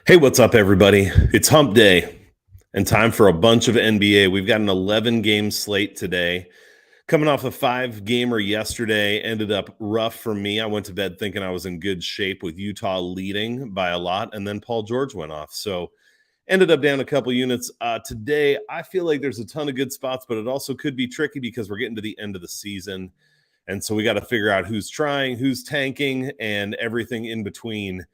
Hey, what's up, everybody? It's hump day and time for a bunch of NBA. We've got an 11-game slate today. Coming off a 5-gamer yesterday, ended up rough for me. I went to bed thinking I was in good shape with Utah leading by a lot, and then Paul George went off. So ended up down a couple units. Today, I feel like there's a ton of good spots, but it also could be tricky because we're getting to the end of the season. And so we got to figure out who's trying, who's tanking, and everything in between.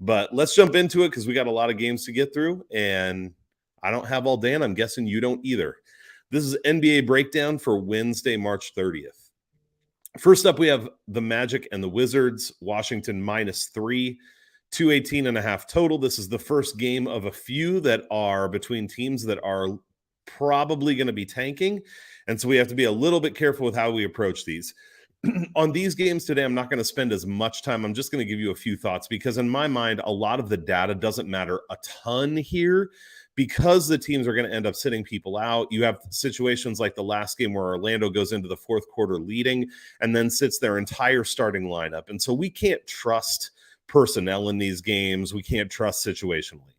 But let's jump into it because we got a lot of games to get through, and I don't have all day, and I'm guessing you don't either. This is NBA Breakdown for Wednesday, March 30th. First up, we have the Magic and the Wizards. Washington -3, 218.5 total. This is the first game of a few that are between teams that are probably going to be tanking, and so we have to be a little bit careful with how we approach these. On these games today, I'm not going to spend as much time. I'm just going to give you a few thoughts because in my mind, a lot of the data doesn't matter a ton here because the teams are going to end up sitting people out. You have situations like the last game where Orlando goes into the fourth quarter leading and then sits their entire starting lineup. And so we can't trust personnel in these games. We can't trust situationally.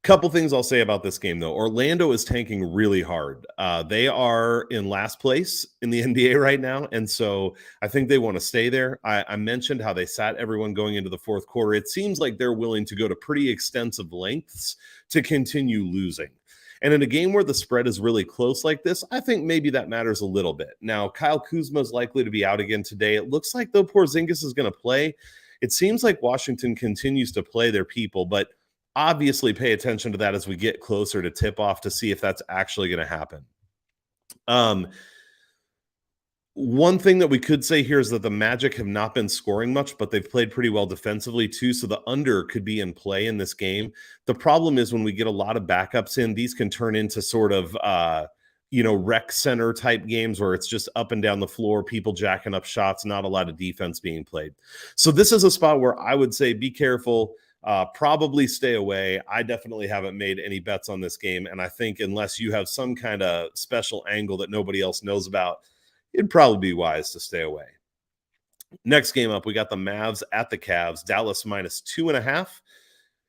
Couple things I'll say about this game, though. Orlando is tanking really hard. They are in last place in the NBA right now, and so I think they want to stay there. I mentioned how they sat everyone going into the fourth quarter. It seems like they're willing to go to pretty extensive lengths to continue losing. And in a game where the spread is really close like this, I think maybe that matters a little bit. Now, Kyle Kuzma is likely to be out again today. It looks like, though, Porzingis is going to play. It seems like Washington continues to play their people, but obviously pay attention to that as we get closer to tip off to see if that's actually going to happen. One thing that we could say here is that the Magic have not been scoring much, but they've played pretty well defensively too. So the under could be in play in this game. The problem is when we get a lot of backups in, these can turn into sort of, rec center type games where it's just up and down the floor, people jacking up shots, not a lot of defense being played. So this is a spot where I would say be careful. Probably stay away. I definitely haven't made any bets on this game, and I think unless you have some kind of special angle that nobody else knows about, it'd probably be wise to stay away. Next game up, we got the Mavs at the Cavs. Dallas -2.5,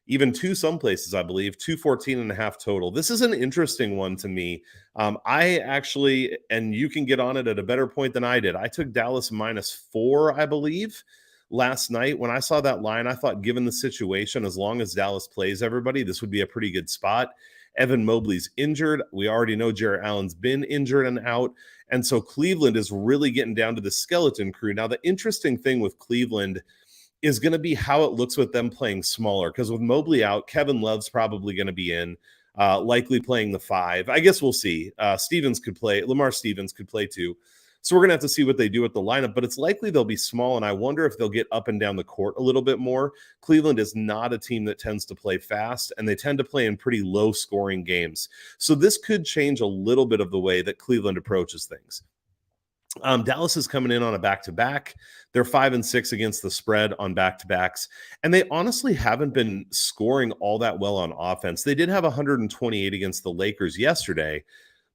even two some places, I believe, 214.5 total. This is an interesting one to me. I actually, and you can get on it at a better point than I did, I took Dallas -4, I believe. Last night, when I saw that line, I thought given the situation, as long as Dallas plays everybody, this would be a pretty good spot. Evan Mobley's injured. We already know Jarrett Allen's been injured and out. And so Cleveland is really getting down to the skeleton crew. Now, the interesting thing with Cleveland is going to be how it looks with them playing smaller. Because with Mobley out, Kevin Love's probably going to be in, likely playing the 5. I guess we'll see. Stevens could play. Lamar Stevens could play too. So we're going to have to see what they do with the lineup, but it's likely they'll be small, and I wonder if they'll get up and down the court a little bit more. Cleveland is not a team that tends to play fast, and they tend to play in pretty low-scoring games. So this could change a little bit of the way that Cleveland approaches things. Dallas is coming in on a back-to-back. They're 5-6 against the spread on back-to-backs, and they honestly haven't been scoring all that well on offense. They did have 128 against the Lakers yesterday,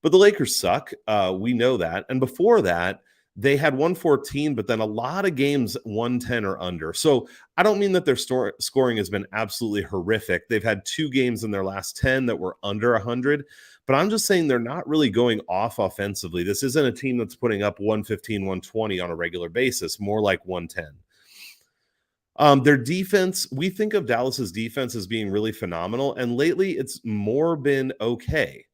but the Lakers suck. We know that. And before that, they had 114, but then a lot of games 110 or under. So I don't mean that their scoring has been absolutely horrific. They've had 2 games in their last 10 that were under 100. But I'm just saying they're not really going off offensively. This isn't a team that's putting up 115, 120 on a regular basis, more like 110. Their defense, we think of Dallas's defense as being really phenomenal. And lately, it's more been okay.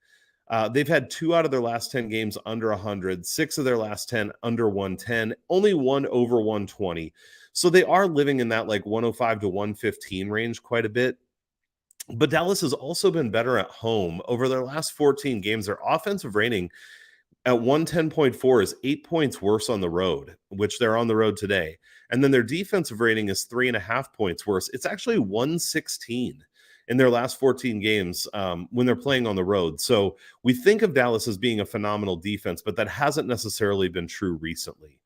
They've had 2 out of their last 10 games under 100, 6 of their last 10 under 110, only 1 over 120. So they are living in that like 105 to 115 range quite a bit. But Dallas has also been better at home. Over their last 14 games, their offensive rating at 110.4 is 8 points worse on the road, which they're on the road today. And then their defensive rating is 3.5 points worse. It's actually 116 in their last 14 games when they're playing on the road. So we think of Dallas as being a phenomenal defense, but that hasn't necessarily been true recently.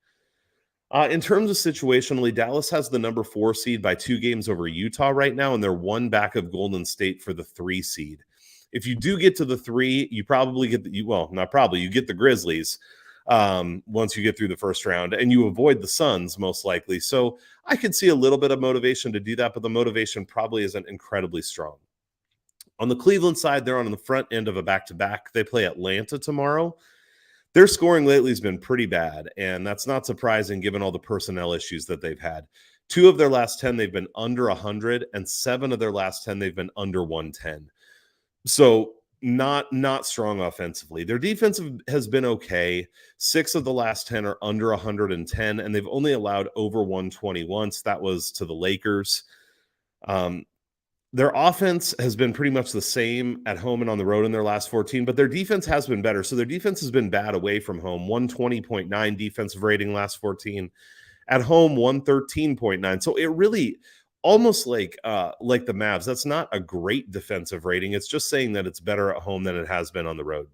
In terms of situationally, Dallas has the number 4 seed by 2 games over Utah right now, and they're 1 back of Golden State for the 3 seed. If you do get to the 3, you probably get you get the Grizzlies. once you get through the first round, and you avoid the Suns most likely. So I could see a little bit of motivation to do that, but the motivation probably isn't incredibly strong. On the Cleveland side, they're on the front end of a back-to-back. They play Atlanta tomorrow. Their scoring lately has been pretty bad, and that's not surprising given all the personnel issues that they've had. 2 of their last 10, they've been under 100, and 7 of their last 10, they've been under 110. So not strong offensively. Their defense has been okay. 6 of the last 10 are under 110, and they've only allowed over 120 once. That was to the Lakers. Their offense has been pretty much the same at home and on the road in their last 14, but their defense has been better. So their defense has been bad away from home. 120.9 defensive rating last 14. At home, 113.9. So it really almost like the Mavs. That's not a great defensive rating. It's just saying that it's better at home than it has been on the road.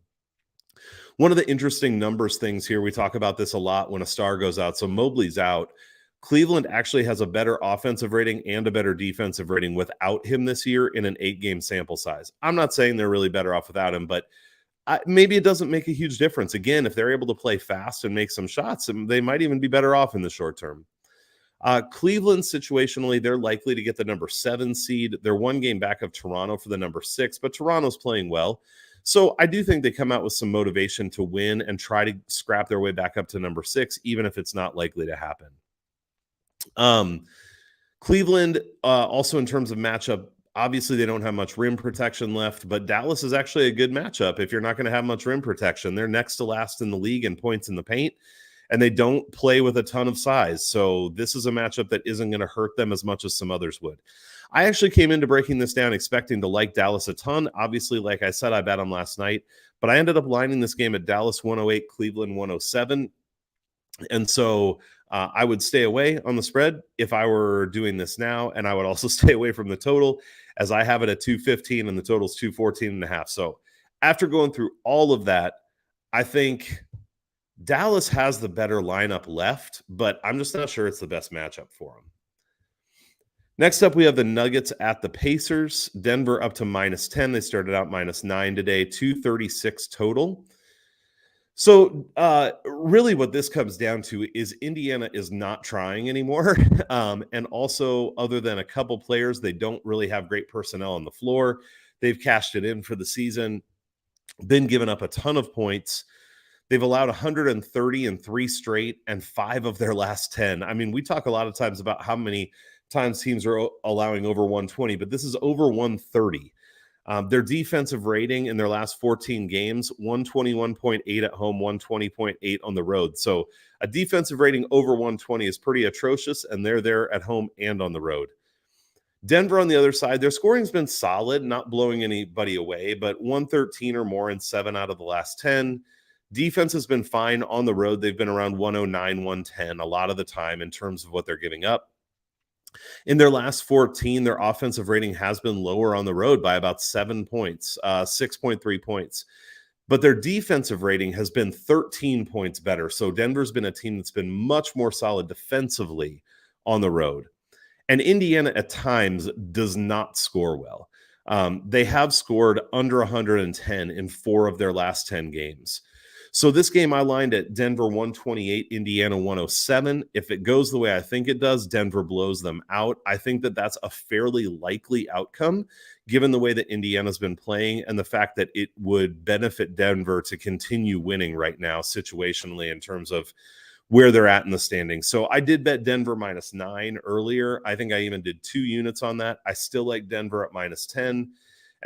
One of the interesting numbers things here, we talk about this a lot when a star goes out. So Mobley's out. Cleveland actually has a better offensive rating and a better defensive rating without him this year in an 8-game sample size. I'm not saying they're really better off without him, but maybe it doesn't make a huge difference. Again, if they're able to play fast and make some shots, they might even be better off in the short term. Cleveland, situationally, they're likely to get the number 7 seed. They're 1 game back of Toronto for the number 6, but Toronto's playing well. So I do think they come out with some motivation to win and try to scrap their way back up to number 6, even if it's not likely to happen. Cleveland, also in terms of matchup, obviously they don't have much rim protection left, but Dallas is actually a good matchup if you're not going to have much rim protection. They're next to last in the league in points in the paint, and they don't play with a ton of size. So this is a matchup that isn't going to hurt them as much as some others would. I actually came into breaking this down expecting to like Dallas a ton. Obviously, like I said, I bet them last night, but I ended up lining this game at Dallas 108, Cleveland 107. And so I would stay away on the spread if I were doing this now, and I would also stay away from the total as I have it at 215 and the total's 214.5. So after going through all of that, I think Dallas has the better lineup left, but I'm just not sure it's the best matchup for them. Next up, we have the Nuggets at the Pacers. Denver up to -10. They started out -9 today, 236 total. So really what this comes down to is Indiana is not trying anymore. And also, other than a couple players, they don't really have great personnel on the floor. They've cashed it in for the season, been giving up a ton of points. They've allowed 130 in 3 straight and 5 of their last 10. I mean, we talk a lot of times about how many times teams are allowing over 120, but this is over 130. Their defensive rating in their last 14 games, 121.8 at home, 120.8 on the road. So a defensive rating over 120 is pretty atrocious, and they're there at home and on the road. Denver, on the other side, their scoring's been solid, not blowing anybody away, but 113 or more in 7 out of the last 10. Defense has been fine on the road. They've been around 109, 110 a lot of the time in terms of what they're giving up. In their last 14, their offensive rating has been lower on the road by about 7 points, 6.3 points. But their defensive rating has been 13 points better. So Denver's been a team that's been much more solid defensively on the road. And Indiana at times does not score well. They have scored under 110 in 4 of their last 10 games. So this game I lined at Denver 128, Indiana 107. If it goes the way I think it does, Denver blows them out. I think that that's a fairly likely outcome given the way that Indiana's been playing and the fact that it would benefit Denver to continue winning right now situationally in terms of where they're at in the standings. So I did bet Denver -9 earlier. I think I even did 2 units on that. I still like Denver at -10.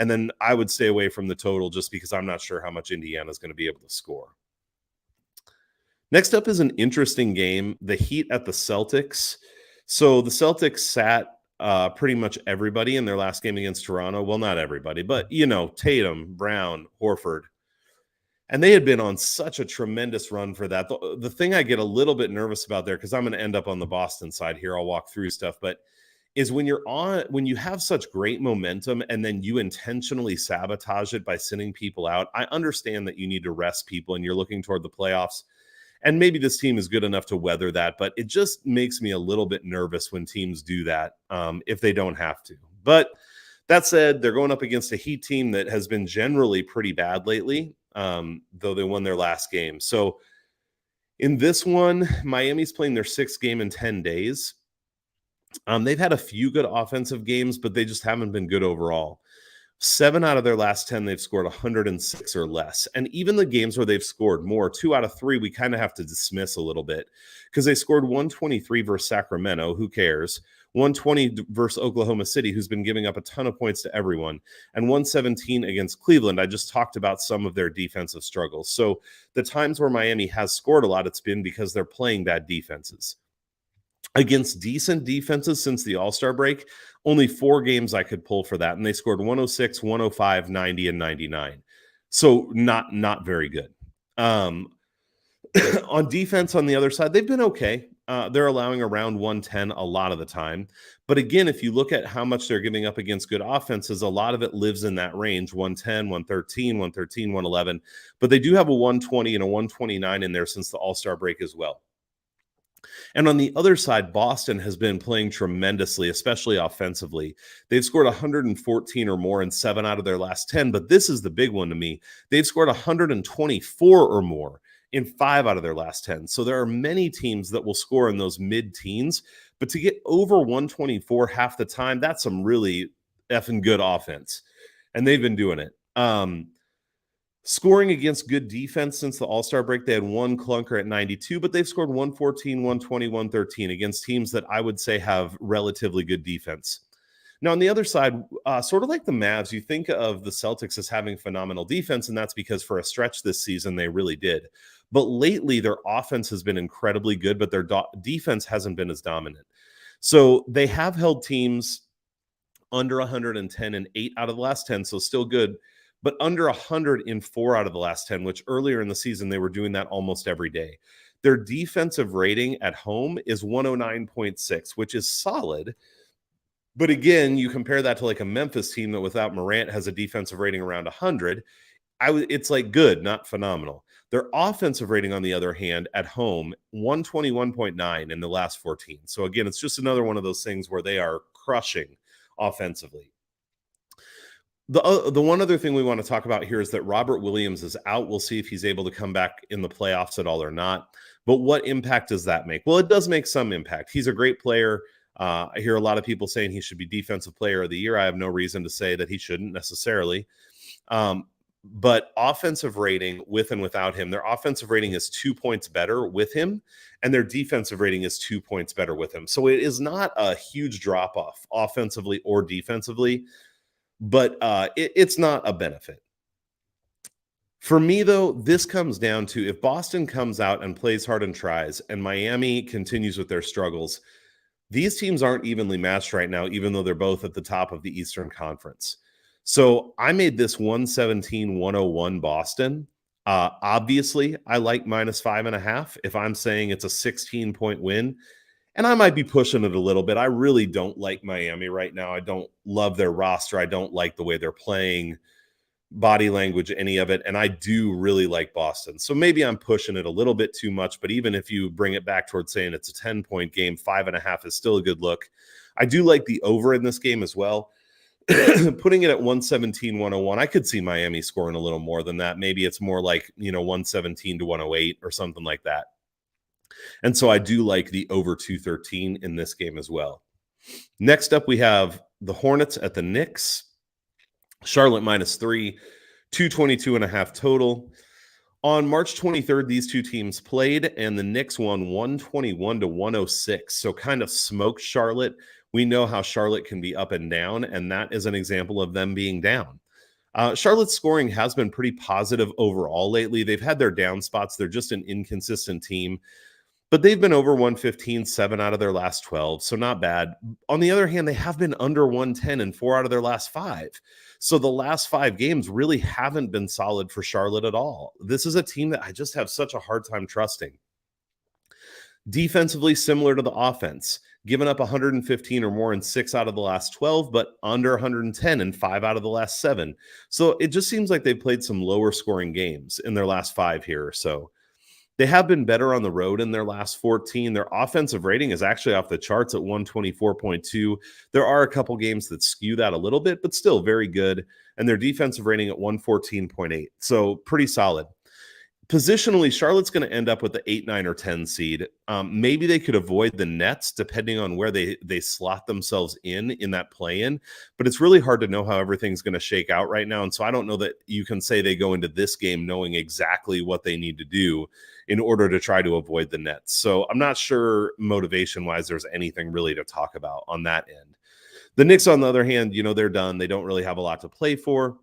And then I would stay away from the total just because I'm not sure how much Indiana is going to be able to score. Next up is an interesting game, the Heat at the Celtics. So the Celtics sat pretty much everybody in their last game against Toronto. Well, not everybody, but, Tatum, Brown, Horford. And they had been on such a tremendous run for that. The thing I get a little bit nervous about there, because I'm going to end up on the Boston side here, I'll walk through stuff, but is when you have such great momentum and then you intentionally sabotage it by sending people out. I understand that you need to rest people and you're looking toward the playoffs. And maybe this team is good enough to weather that, but it just makes me a little bit nervous when teams do that if they don't have to. But that said, they're going up against a Heat team that has been generally pretty bad lately, though they won their last game. So In this one, Miami's playing their 6th game in 10 days. They've had a few good offensive games, but they just haven't been good overall. 7 out of their last 10, they've scored 106 or less. And even the games where they've scored more, 2 out of 3, we kind of have to dismiss a little bit because they scored 123 versus Sacramento. Who cares? 120 versus Oklahoma City, who's been giving up a ton of points to everyone, and 117 against Cleveland. I just talked about some of their defensive struggles. So the times where Miami has scored a lot, it's been because they're playing bad defenses. Against decent defenses since the All-Star break, only 4 games I could pull for that, and they scored 106, 105, 90, and 99. So not very good. On defense on the other side, they've been okay. They're allowing around 110 a lot of the time. But again, if you look at how much they're giving up against good offenses, a lot of it lives in that range, 110, 113, 113, 111. But they do have a 120 and a 129 in there since the All-Star break as well. And on the other side, Boston has been playing tremendously, especially offensively. They've scored 114 or more in 7 out of their last 10, but this is the big one to me. They've scored 124 or more in 5 out of their last 10. So there are many teams that will score in those mid-teens, but to get over 124 half the time, that's some really effing good offense. And they've been doing it. Scoring against good defense since the All-Star break, they had 1 clunker at 92, but they've scored 114, 120, 113 against teams that I would say have relatively good defense. Now, on the other side, sort of like the Mavs, you think of the Celtics as having phenomenal defense, and that's because for a stretch this season, they really did. But lately, their offense has been incredibly good, but their defense hasn't been as dominant. So they have held teams under 110 in 8 out of the last 10, so still good, but under 100 in 4 out of the last 10, which earlier in the season, they were doing that almost every day. Their defensive rating at home is 109.6, which is solid. But again, you compare that to like a Memphis team that without Morant has a defensive rating around 100. It's like good, not phenomenal. Their offensive rating, on the other hand, at home, 121.9 in the last 14. So again, it's just another one of those things where they are crushing offensively. The one other thing we want to talk about here is that Robert Williams is out. We'll see if he's able to come back in the playoffs at all or not. But what impact does that make? Well, it does make some impact. He's a great player. I hear a lot of people saying he should be Defensive Player of the Year. I have no reason to say that he shouldn't necessarily. But offensive rating with and without him, their offensive rating is 2 points better with him, and their defensive rating is 2 points better with him. So it is not a huge drop-off offensively or defensively, but it's not a benefit. For me, though, this comes down to if Boston comes out and plays hard and tries, and Miami continues with their struggles, these teams aren't evenly matched right now, even though they're both at the top of the Eastern Conference. So I made this 117-101 Boston. Obviously, I like -5.5 if I'm saying it's a 16-point win. And I might be pushing it a little bit. I really don't like Miami right now. I don't love their roster. I don't like the way they're playing, body language, any of it. And I do really like Boston. So maybe I'm pushing it a little bit too much. But even if you bring it back towards saying it's a 10-point game, 5.5 is still a good look. I do like the over in this game as well. Putting it at 117-101, I could see Miami scoring a little more than that. Maybe it's more like, 117-108 or something like that. And so I do like the over 213 in this game as well. Next up, we have the Hornets at the Knicks. Charlotte -3, 222.5 total. On March 23rd, these two teams played, and the Knicks won 121-106. So kind of smoked Charlotte. We know how Charlotte can be up and down, and that is an example of them being down. Charlotte's scoring has been pretty positive overall lately. They've had their down spots. They're just an inconsistent team. But they've been over 115, 7 out of their last 12, so not bad. On the other hand, they have been under 110 in 4 out of their last 5. So the last 5 games really haven't been solid for Charlotte at all. This is a team that I just have such a hard time trusting. Defensively, similar to the offense, given up 115 or more in 6 out of the last 12, but under 110 in 5 out of the last 7. So it just seems like they've played some lower scoring games in their last 5 here or so. They have been better on the road in their last 14. Their offensive rating is actually off the charts at 124.2. There are a couple games that skew that a little bit, but still very good. And their defensive rating at 114.8. So pretty solid. Positionally, Charlotte's going to end up with the 8, 9, or 10 seed. Maybe they could avoid the Nets depending on where they slot themselves in that play-in. But it's really hard to know how everything's going to shake out right now. And so I don't know that you can say they go into this game knowing exactly what they need to do in order to try to avoid the Nets. So I'm not sure motivation-wise there's anything really to talk about on that end. The Knicks, on the other hand, they're done. They don't really have a lot to play for.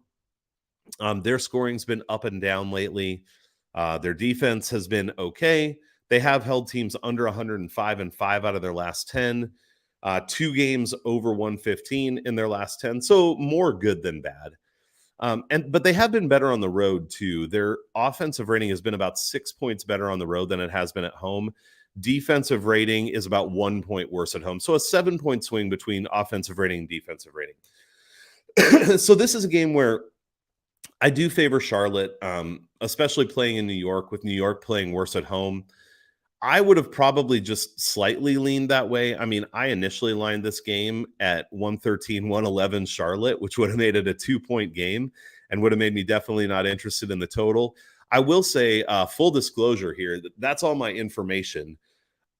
Their scoring's been up and down lately. Their defense has been okay. They have held teams under 105 in 5 out of their last 10. 2 games over 115 in their last 10. So more good than bad. But they have been better on the road too. Their offensive rating has been about 6 points better on the road than it has been at home. Defensive rating is about 1 point worse at home. So a 7-point swing between offensive rating and defensive rating. So this is a game where I do favor Charlotte, especially playing in New York, with New York playing worse at home. I would have probably just slightly leaned that way. I mean, I initially lined this game at 113, 111 Charlotte, which would have made it a 2-point game and would have made me definitely not interested in the total. I will say, full disclosure here, that's all my information.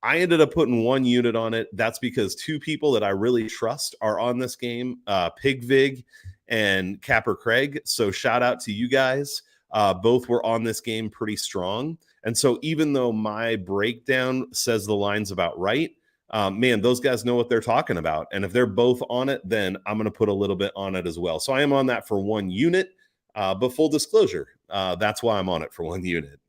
I ended up putting 1 unit on it. That's because 2 people that I really trust are on this game, Pigvig and Capper Craig. So shout out to you guys. Both were on this game pretty strong. And so even though my breakdown says the line's about right, man, those guys know what they're talking about. And if they're both on it, then I'm going to put a little bit on it as well. So I am on that for 1 unit, but full disclosure, that's why I'm on it for 1 unit.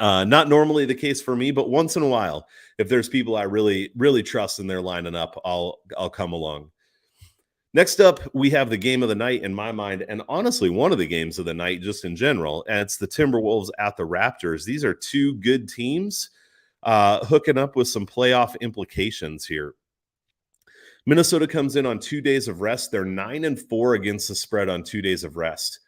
Not normally the case for me, but once in a while, if there's people I really, really trust and they're lining up, I'll come along. Next up, we have the game of the night in my mind, and honestly, one of the games of the night just in general, and it's the Timberwolves at the Raptors. These are 2 good teams hooking up with some playoff implications here. Minnesota comes in on 2 days of rest. They're 9-4 against the spread on 2 days of rest.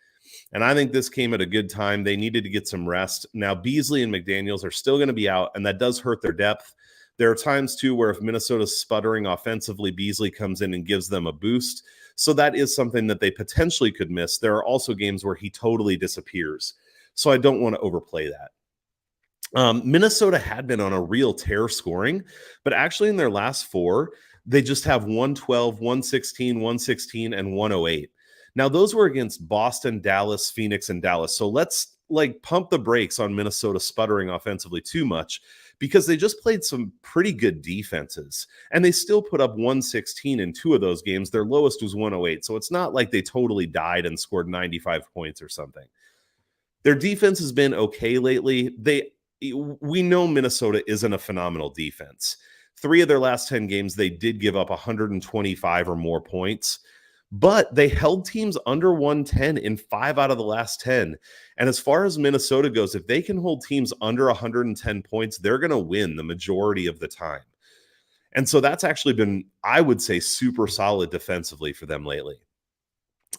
And I think this came at a good time. They needed to get some rest. Now, Beasley and McDaniels are still going to be out, and that does hurt their depth. There are times, too, where if Minnesota's sputtering offensively, Beasley comes in and gives them a boost. So that is something that they potentially could miss. There are also games where he totally disappears. So I don't want to overplay that. Minnesota had been on a real tear scoring, but actually in their last 4, they just have 112, 116, 116, and 108. Now, those were against Boston, Dallas, Phoenix, and Dallas. So let's pump the brakes on Minnesota sputtering offensively too much, because they just played some pretty good defenses, and they still put up 116 in 2 of those games. Their lowest was 108. So it's not like they totally died and scored 95 points or something. Their defense has been okay lately. We know Minnesota isn't a phenomenal defense. 3 of their last 10 games, they did give up 125 or more points. But they held teams under 110 in 5 out of the last 10. And as far as Minnesota goes, if they can hold teams under 110 points, they're going to win the majority of the time. And so that's actually been, I would say, super solid defensively for them lately.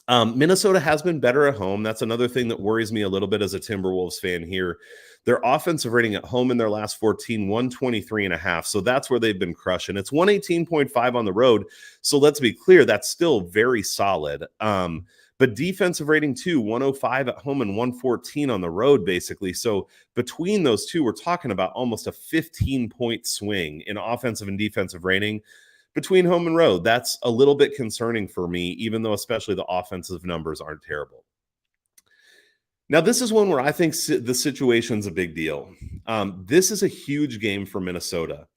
Minnesota has been better at home. That's another thing that worries me a little bit as a Timberwolves fan here. Their offensive rating at home in their last 14, 123.5. So that's where they've been crushing. It's 118.5 on the road. So let's be clear, that's still very solid. But defensive rating too, 105 at home and 114 on the road, basically. So between those two, we're talking about almost a 15-point swing in offensive and defensive rating between home and road. That's a little bit concerning for me, even though especially the offensive numbers aren't terrible. Now, this is one where I think the situation's a big deal. This is a huge game for Minnesota.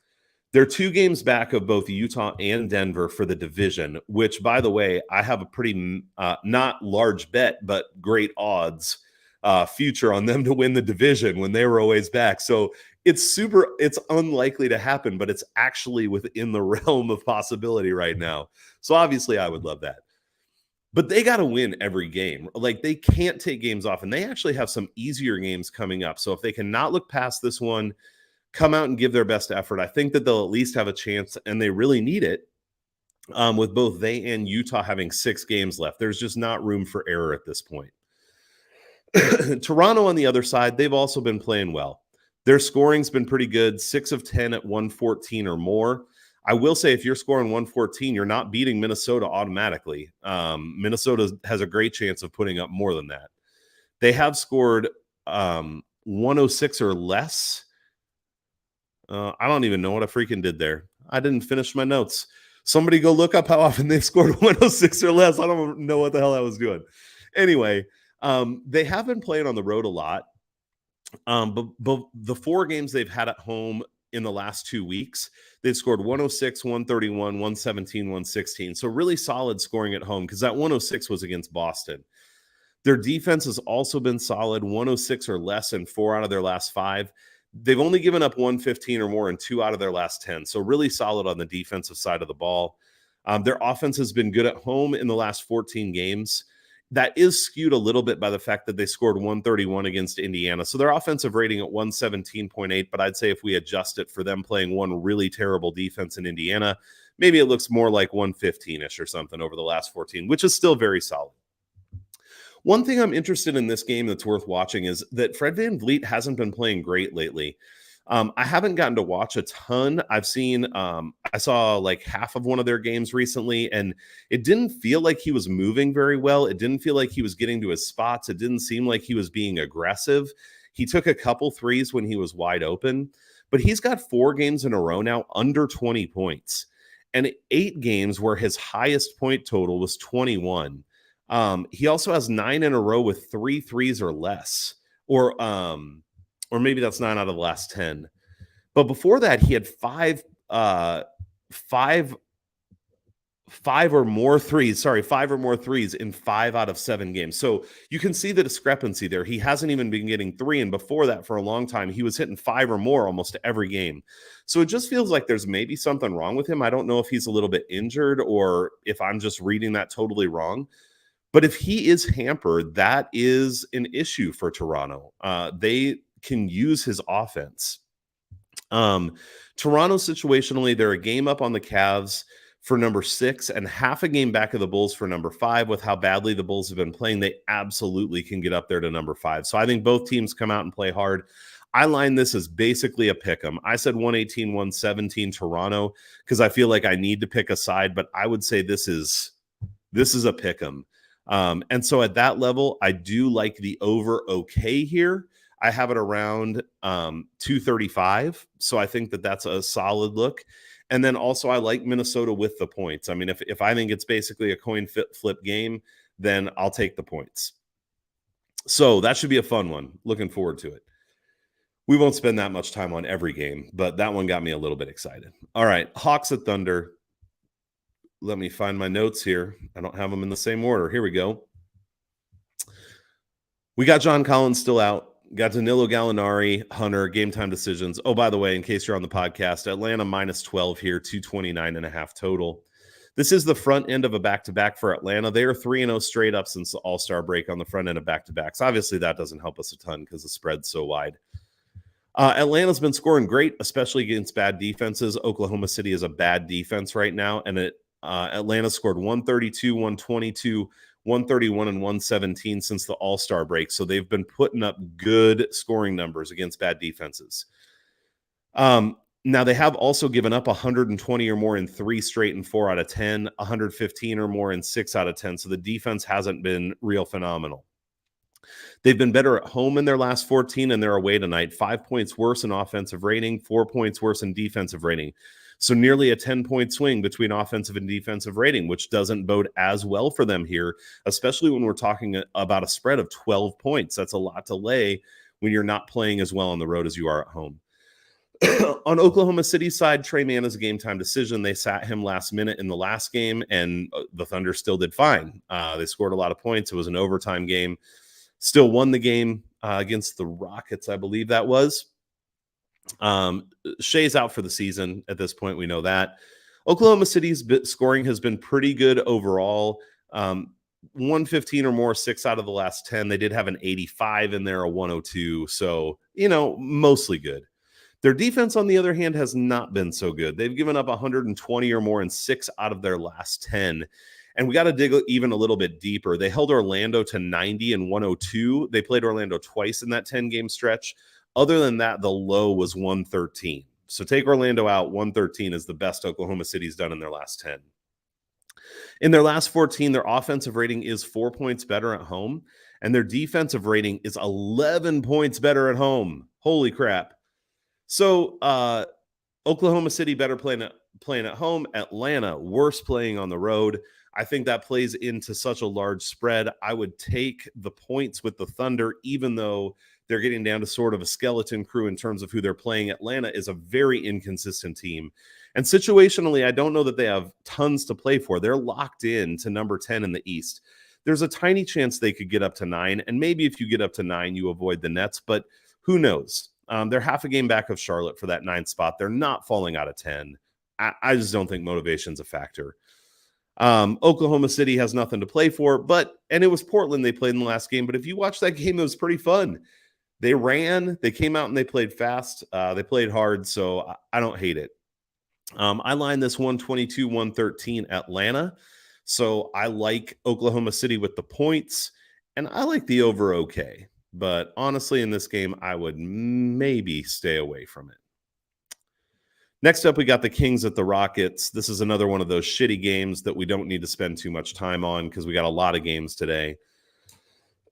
They're 2 games back of both Utah and Denver for the division, which, by the way, I have a pretty not large bet, but great odds future on them to win the division when they were always back. So it's unlikely to happen, but it's actually within the realm of possibility right now. So obviously I would love that. But they got to win every game. They can't take games off, and they actually have some easier games coming up. So if they cannot look past this one, come out and give their best effort, I think that they'll at least have a chance, and they really need it, with both they and Utah having 6 games left. There's just not room for error at this point. Toronto, on the other side, they've also been playing well. Their scoring's been pretty good, 6 of 10 at 114 or more. I will say if you're scoring 114, you're not beating Minnesota automatically. Minnesota has a great chance of putting up more than that. They have scored 106 or less. I don't even know what I freaking did there. I didn't finish my notes. Somebody go look up how often they've scored 106 or less. I don't know what the hell I was doing. Anyway, they have been playing on the road a lot. But the 4 games they've had at home in the last 2 weeks, they've scored 106, 131, 117, 116. So really solid scoring at home, because that 106 was against Boston. Their defense has also been solid, 106 or less in 4 out of their last 5. They've only given up 115 or more in 2 out of their last 10. So really solid on the defensive side of the ball. Their offense has been good at home in the last 14 games. That is skewed a little bit by the fact that they scored 131 against Indiana. So their offensive rating at 117.8, but I'd say if we adjust it for them playing one really terrible defense in Indiana, maybe it looks more like 115-ish or something over the last 14, which is still very solid. One thing I'm interested in this game that's worth watching is that Fred VanVleet hasn't been playing great lately. I haven't gotten to watch a ton. I've seen, I saw like half of one of their games recently, and it didn't feel like he was moving very well. It didn't feel like he was getting to his spots. It didn't seem like he was being aggressive. He took a couple threes when he was wide open, but he's got 4 games in a row now under 20 points, and 8 games where his highest point total was 21. He also has 9 in a row with 3 threes or less, or maybe that's 9 out of the last 10. But before that, he had five or more threes in 5 out of 7 games. So you can see the discrepancy there. He hasn't even been getting 3. And before that, for a long time, he was hitting 5 or more almost every game. So it just feels like there's maybe something wrong with him. I don't know if he's a little bit injured or if I'm just reading that totally wrong. But if he is hampered, that is an issue for Toronto. They can use his offense. Toronto situationally, they're a game up on the Cavs for number 6 and half a game back of the Bulls for number 5. With how badly the Bulls have been playing, they absolutely can get up there to number 5. So I think both teams come out and play hard. I line this as basically a pick 'em. I said 118, 117 Toronto because I feel like I need to pick a side, but I would say this is a pick 'em. And so at that level, I do like the over okay here. I have it around 235. So I think that that's a solid look. And then also I like Minnesota with the points. I mean, if I think it's basically a coin flip game, then I'll take the points. So that should be a fun one. Looking forward to it. We won't spend that much time on every game, but that one got me a little bit excited. All right, Hawks at Thunder. Let me find my notes here. I don't have them in the same order. Here we go. We got John Collins still out. Got Danilo Gallinari, Hunter, game time decisions. Oh, by the way, in case you're on the podcast, Atlanta minus 12 here, 229.5 total. This is the front end of a back-to-back for Atlanta. They are 3-0 straight up since the All-Star break on the front end of back-to-backs. Obviously, that doesn't help us a ton because the spread's so wide. Atlanta's been scoring great, especially against bad defenses. Oklahoma City is a bad defense right now, and Atlanta scored 132, 122, 131, and 117 since the All-Star break. So they've been putting up good scoring numbers against bad defenses. Now, they have also given up 120 or more in 3 straight and 4 out of 10, 115 or more in 6 out of 10. So the defense hasn't been real phenomenal. They've been better at home in their last 14, and they're away tonight. 5 points worse in offensive rating, 4 points worse in defensive rating. So nearly a 10-point swing between offensive and defensive rating, which doesn't bode as well for them here, especially when we're talking about a spread of 12 points. That's a lot to lay when you're not playing as well on the road as you are at home. On Oklahoma City's side, Trey Mann is a game-time decision. They sat him last minute in the last game, and the Thunder still did fine. They scored a lot of points. It was an overtime game. Still won the game against the Rockets, I believe that was. Shea's out for the season at this point. We know that. Oklahoma City's scoring has been pretty good overall. 115 or more, 6 out of the last 10. They did have an 85 in there, a 102. So, mostly good. Their defense, on the other hand, has not been so good. They've given up 120 or more in 6 out of their last 10. And we got to dig even a little bit deeper. They held Orlando to 90 and 102. They played Orlando twice in that 10-game stretch. Other than that, the low was 113. So take Orlando out. 113 is the best Oklahoma City's done in their last 10. In their last 14, their offensive rating is 4 points better at home, and their defensive rating is 11 points better at home. Holy crap. So, Oklahoma City better playing at home. Atlanta worse playing on the road. I think that plays into such a large spread. I would take the points with the Thunder, even though they're getting down to sort of a skeleton crew in terms of who they're playing. Atlanta is a very inconsistent team. And situationally, I don't know that they have tons to play for. They're locked in to number 10 in the East. There's a tiny chance they could get up to 9. And maybe if you get up to 9, you avoid the Nets, but who knows? They're half a game back of Charlotte for that 9th spot. They're not falling out of 10. I just don't think motivation's a factor. Oklahoma City has nothing to play for, and it was Portland they played in the last game. But if you watch that game, it was pretty fun. They ran, they came out and they played fast. They played hard, so I don't hate it. I line this 122, 113 Atlanta. So I like Oklahoma City with the points, and I like the over okay. But honestly, in this game, I would maybe stay away from it. Next up, we got the Kings at the Rockets. This is another one of those shitty games that we don't need to spend too much time on because we got a lot of games today.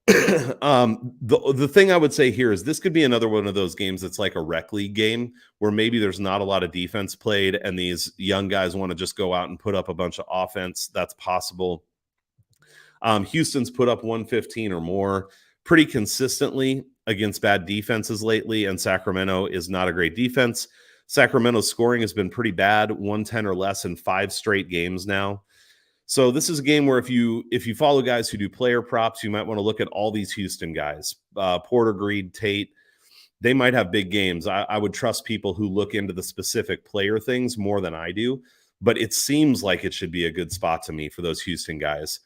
The thing I would say here is this could be another one of those games that's like a rec league game where maybe there's not a lot of defense played and these young guys want to just go out and put up a bunch of offense. That's possible. Houston's put up 115 or more pretty consistently against bad defenses lately, and Sacramento is not a great defense. Sacramento's scoring has been pretty bad, 110 or less in 5 straight games now. So this is a game where if you follow guys who do player props, you might want to look at all these Houston guys. Porter, Greed, Tate, they might have big games. I would trust people who look into the specific player things more than I do, but it seems like it should be a good spot to me for those Houston guys.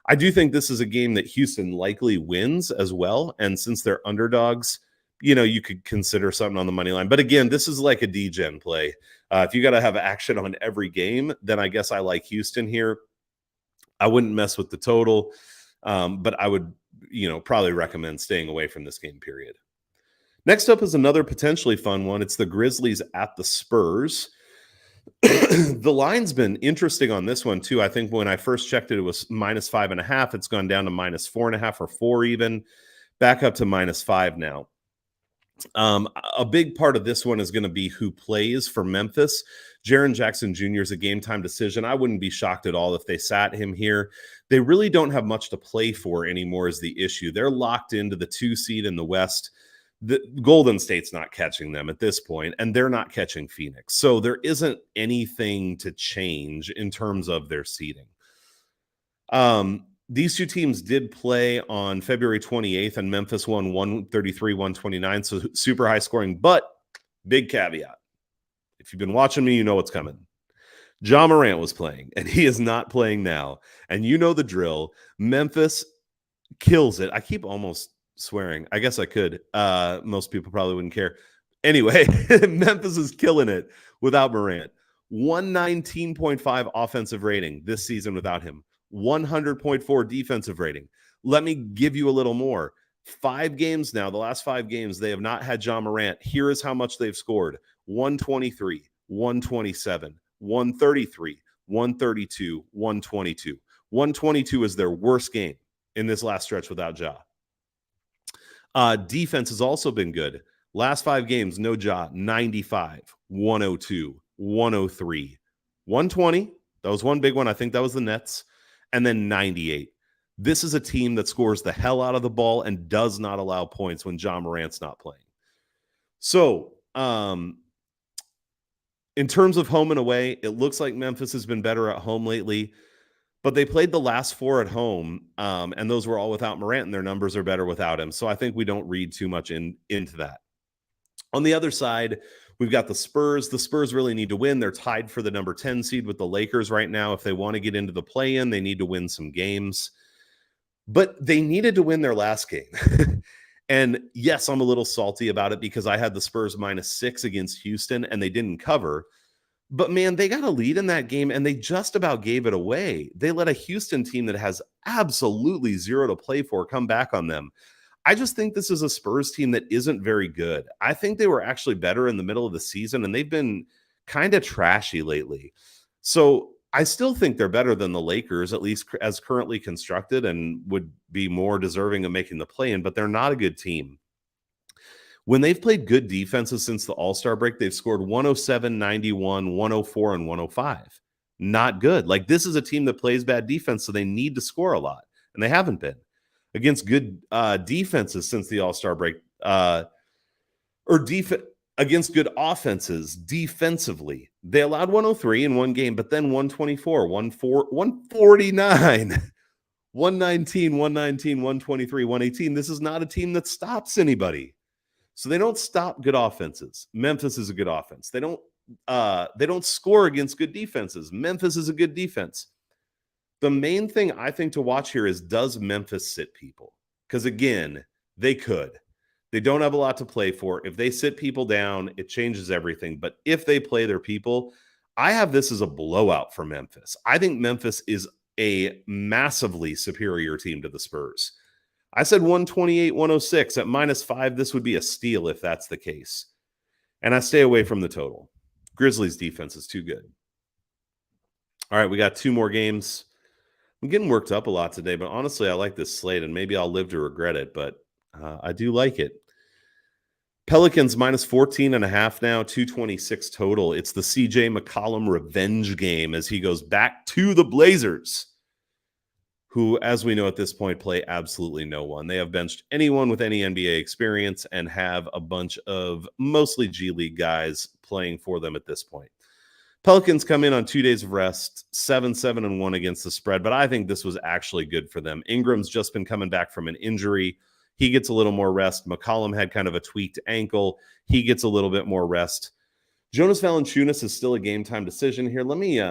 I do think this is a game that Houston likely wins as well, and since they're underdogs, you could consider something on the money line. But again, this is like a D-gen play. If you got to have action on every game, then I guess I like Houston here. I wouldn't mess with the total, but I would, probably recommend staying away from this game, period. Next up is another potentially fun one. It's the Grizzlies at the Spurs. The line's been interesting on this one, too. I think when I first checked it, it was -5.5. It's gone down to -4.5 or 4 even, back up to -5 now. A big part of this one is going to be who plays for Memphis. Jaren Jackson Jr. is a game time decision. I wouldn't be shocked at all if they sat him here. They really don't have much to play for anymore is the issue. They're locked into the 2 seed in the West. The Golden State's not catching them at this point, and they're not catching Phoenix. So there isn't anything to change in terms of their seeding. These two teams did play on February 28th, and Memphis won 133-129, so super high scoring. But big caveat. If you've been watching me, you know what's coming. Ja Morant was playing, and he is not playing now. And you know the drill. Memphis kills it. I keep almost swearing. I guess I could. Most people probably wouldn't care. Anyway, Memphis is killing it without Morant. 119.5 offensive rating this season without him. 100.4 defensive rating. Let me give you a little more. 5 games now, the last 5 games, they have not had Ja Morant. Here is how much they've scored. 123, 127, 133, 132, 122. 122 is their worst game in this last stretch without Ja. Defense has also been good. Last 5 games, no Ja, 95, 102, 103, 120. That was one big one. I think that was the Nets. And then 98. This is a team that scores the hell out of the ball and does not allow points when Ja Morant's not playing. So, in terms of home and away, it looks like Memphis has been better at home lately, but they played the last 4 at home, and those were all without Morant, and their numbers are better without him. So I think we don't read too much into that. On the other side, we've got the Spurs. The Spurs really need to win. They're tied for the number 10 seed with the Lakers right now. If they want to get into the play-in, they need to win some games. But they needed to win their last game. And yes, I'm a little salty about it because I had the Spurs -6 against Houston and they didn't cover. But man, they got a lead in that game and they just about gave it away. They let a Houston team that has absolutely zero to play for come back on them. I just think this is a Spurs team that isn't very good. I think they were actually better in the middle of the season, and they've been kind of trashy lately. So I still think they're better than the Lakers, at least as currently constructed, and would be more deserving of making the play-in, but they're not a good team. When they've played good defenses since the All-Star break, they've scored 107, 91, 104, and 105. Not good. Like, this is a team that plays bad defense, so they need to score a lot, and they haven't been. Against good defenses since the All-Star break, against good offenses defensively, they allowed 103 in one game, but then 124, 149, 119, 119, 123, 118. This is not a team that stops anybody. So they don't stop good offenses. Memphis is a good offense. They don't score against good defenses. Memphis is a good defense. The main thing I think to watch here is, does Memphis sit people? Because again, they could. They don't have a lot to play for. If they sit people down, it changes everything. But if they play their people, I have this as a blowout for Memphis. I think Memphis is a massively superior team to the Spurs. I said 128-106 at -5. This would be a steal if that's the case. And I stay away from the total. Grizzlies defense is too good. All right, we got 2 more games. I'm getting worked up a lot today, but honestly, I like this slate, and maybe I'll live to regret it, but I do like it. Pelicans -14.5 now, 226 total. It's the CJ McCollum revenge game as he goes back to the Blazers, who, as we know at this point, play absolutely no one. They have benched anyone with any NBA experience and have a bunch of mostly G League guys playing for them at this point. Pelicans come in on 2 days of rest, 7-7-1 against the spread, but I think this was actually good for them. Ingram's just been coming back from an injury. He gets a little more rest. McCollum had kind of a tweaked ankle. He gets a little bit more rest. Jonas Valanciunas is still a game time decision here. Let me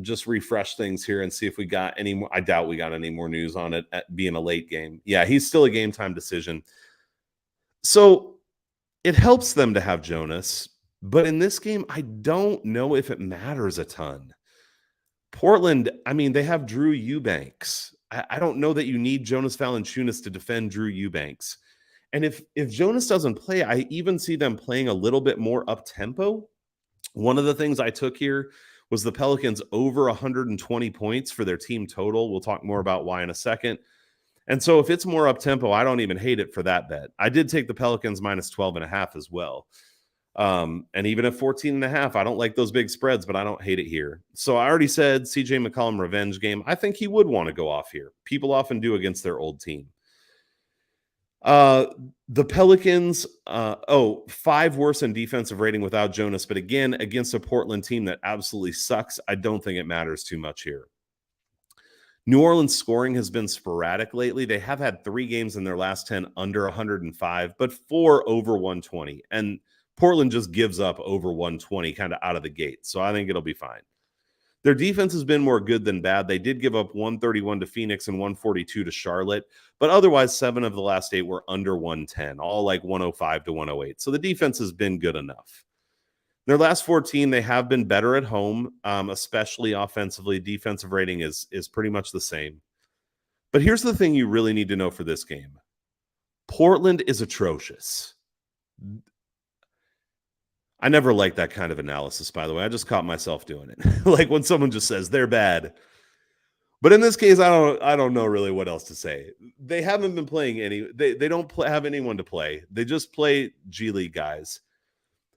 just refresh things here and see if we got any more. I doubt we got any more news on it being a late game. Yeah, he's still a game time decision. So it helps them to have Jonas, but in this game, I don't know if it matters a ton. Portland, I mean, they have Drew Eubanks. I don't know that you need Jonas Valanciunas to defend Drew Eubanks. And if Jonas doesn't play, I even see them playing a little bit more up-tempo. One of the things I took here was the Pelicans over 120 points for their team total. We'll talk more about why in a second. And so if it's more up-tempo, I don't even hate it for that bet. I did take the Pelicans -12.5 as well. And even at 14.5, I don't like those big spreads, but I don't hate it here. So I already said CJ McCollum revenge game. I think he would want to go off here. People often do against their old team. The Pelicans, 5 worse in defensive rating without Jonas, but again, against a Portland team that absolutely sucks, I don't think it matters too much here. New Orleans scoring has been sporadic lately. They have had 3 games in their last 10 under 105, but 4 over 120. And Portland just gives up over 120 kind of out of the gate. So I think it'll be fine. Their defense has been more good than bad. They did give up 131 to Phoenix and 142 to Charlotte, but otherwise 7 of the last 8 were under 110, all like 105 to 108. So the defense has been good enough. Their last 14, they have been better at home, especially offensively. Defensive rating is pretty much the same. But here's the thing you really need to know for this game. Portland is atrocious. I never like that kind of analysis, by the way. I just caught myself doing it. Like when someone just says they're bad. But in this case, I don't know really what else to say. They haven't been playing they don't have anyone to play. They just play G League guys.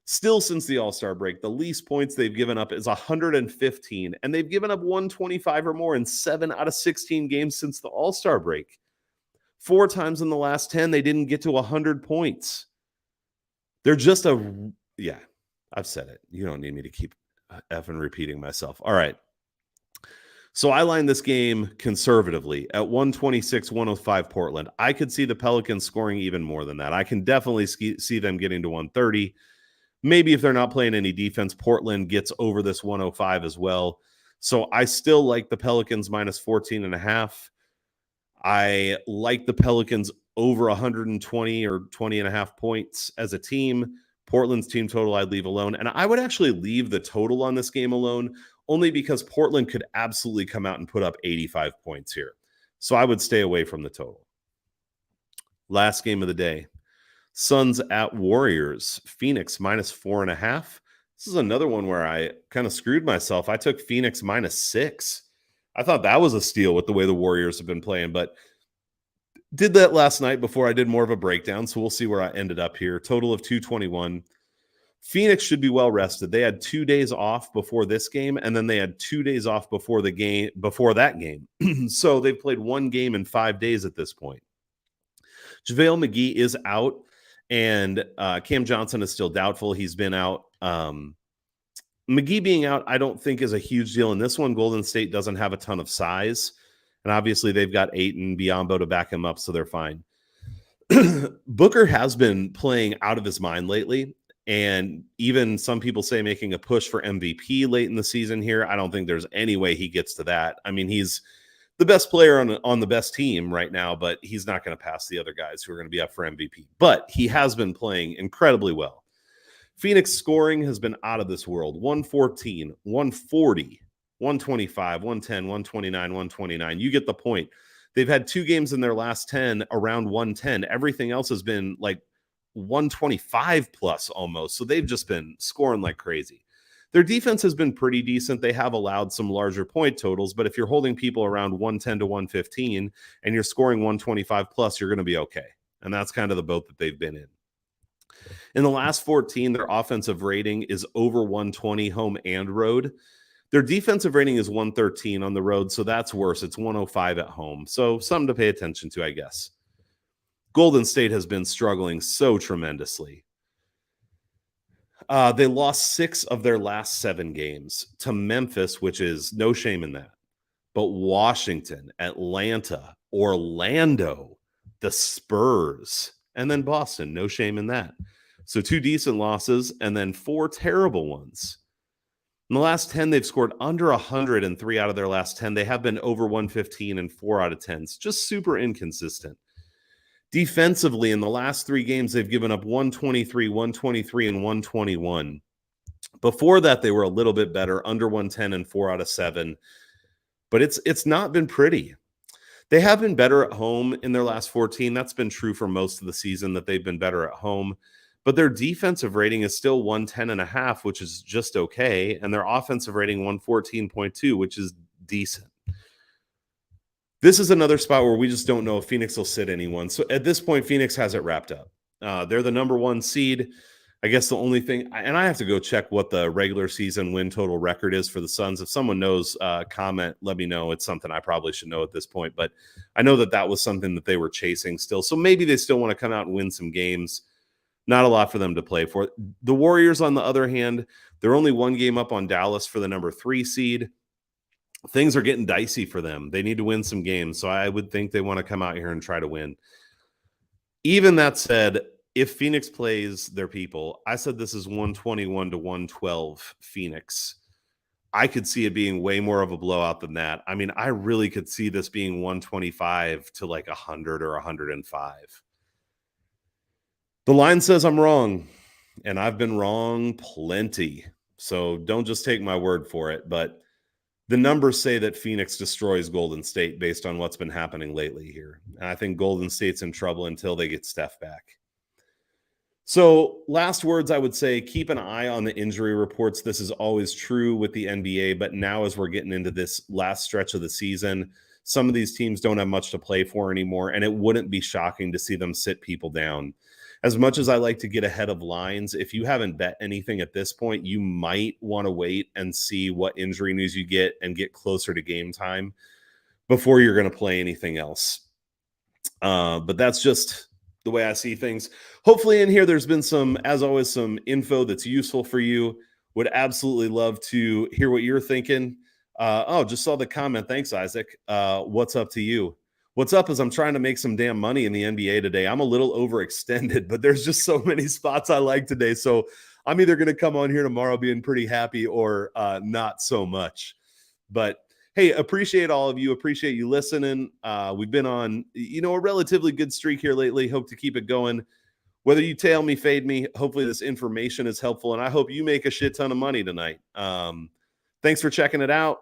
Still, since the All-Star break, the least points they've given up is 115, and they've given up 125 or more in 7 out of 16 games since the All-Star break. 4 times in the last 10, they didn't get to 100 points. They're just yeah, I've said it. You don't need me to keep effing repeating myself. All right. So I line this game conservatively at 126-105 Portland. I could see the Pelicans scoring even more than that. I can definitely see them getting to 130. Maybe if they're not playing any defense, Portland gets over this 105 as well. So I still like the Pelicans -14.5. I like the Pelicans over 120 or 20.5 points as a team. Portland's team total I'd leave alone. And I would actually leave the total on this game alone only because Portland could absolutely come out and put up 85 points here. So I would stay away from the total. Last game of the day. Suns at Warriors. Phoenix -4.5. This is another one where I kind of screwed myself. I took Phoenix -6. I thought that was a steal with the way the Warriors have been playing, but did that last night before I did more of a breakdown. So we'll see where I ended up here. Total of 221. Phoenix should be well rested. They had 2 days off before this game, and then they had 2 days off before that game. So they've played one game in 5 days at this point. JaVale McGee is out, and Cam Johnson is still doubtful. He's been out. McGee being out, I don't think is a huge deal in this one. Golden State doesn't have a ton of size, and obviously they've got Ayton, Biyombo to back him up, so they're fine. Booker has been playing out of his mind lately. And even some people say making a push for MVP late in the season here. I don't think there's any way he gets to that. I mean, he's the best player on the best team right now, but he's not going to pass the other guys who are going to be up for MVP. But he has been playing incredibly well. Phoenix scoring has been out of this world. 114, 140, 125, 110, 129, 129. You get the point. They've had 2 games in their last 10 around 110. Everything else has been like 125 plus almost. So they've just been scoring like crazy. Their defense has been pretty decent. They have allowed some larger point totals, but if you're holding people around 110 to 115 and you're scoring 125 plus, you're going to be okay. And that's kind of the boat that they've been in. In the last 14, their offensive rating is over 120 home and road. Their defensive rating is 113 on the road, so that's worse. It's 105 at home. So something to pay attention to, I guess. Golden State has been struggling so tremendously. They lost 6 of their last 7 games to Memphis, which is no shame in that. But Washington, Atlanta, Orlando, the Spurs, and then Boston, no shame in that. So 2 decent losses and then 4 terrible ones. In the last 10, they've scored under 100 in 3 out of their last 10. They have been over 115 in 4 out of 10. It's just super inconsistent. Defensively, in the last 3 games, they've given up 123, 123, and 121. Before that, they were a little bit better, under 110 in 4 out of 7. But it's not been pretty. They have been better at home in their last 14. That's been true for most of the season, that they've been better at home. But their defensive rating is still 110.5, which is just okay. And their offensive rating, 114.2, which is decent. This is another spot where we just don't know if Phoenix will sit anyone. So at this point, Phoenix has it wrapped up. They're the number 1 seed. I guess the only thing, and I have to go check what the regular season win total record is for the Suns. If someone knows, comment, let me know. It's something I probably should know at this point. But I know that was something that they were chasing still. So maybe they still want to come out and win some games. Not a lot for them to play for. The Warriors, on the other hand, they're only 1 game up on Dallas for the number 3 seed. Things are getting dicey for them. They need to win some games. So I would think they want to come out here and try to win. Even that said, if Phoenix plays their people, I said this is 121 to 112 Phoenix. I could see it being way more of a blowout than that. I mean, I really could see this being 125 to like 100 or 105. The line says I'm wrong, and I've been wrong plenty. So don't just take my word for it, but the numbers say that Phoenix destroys Golden State based on what's been happening lately here. And I think Golden State's in trouble until they get Steph back. So last words, I would say, keep an eye on the injury reports. This is always true with the NBA, but now as we're getting into this last stretch of the season, some of these teams don't have much to play for anymore, and it wouldn't be shocking to see them sit people down. As much as I like to get ahead of lines, if you haven't bet anything at this point, you might want to wait and see what injury news you get and get closer to game time before you're going to play anything else. But that's just the way I see things. Hopefully in here, there's been as always, some info that's useful for you. Would absolutely love to hear what you're thinking. Just saw the comment. Thanks, Isaac. What's up to you? What's up is I'm trying to make some damn money in the NBA today. I'm a little overextended, but there's just so many spots I like today. So I'm either going to come on here tomorrow being pretty happy or not so much. But hey, appreciate all of you. Appreciate you listening. We've been on, a relatively good streak here lately. Hope to keep it going. Whether you tail me, fade me, hopefully this information is helpful. And I hope you make a shit ton of money tonight. Thanks for checking it out.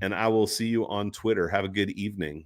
And I will see you on Twitter. Have a good evening.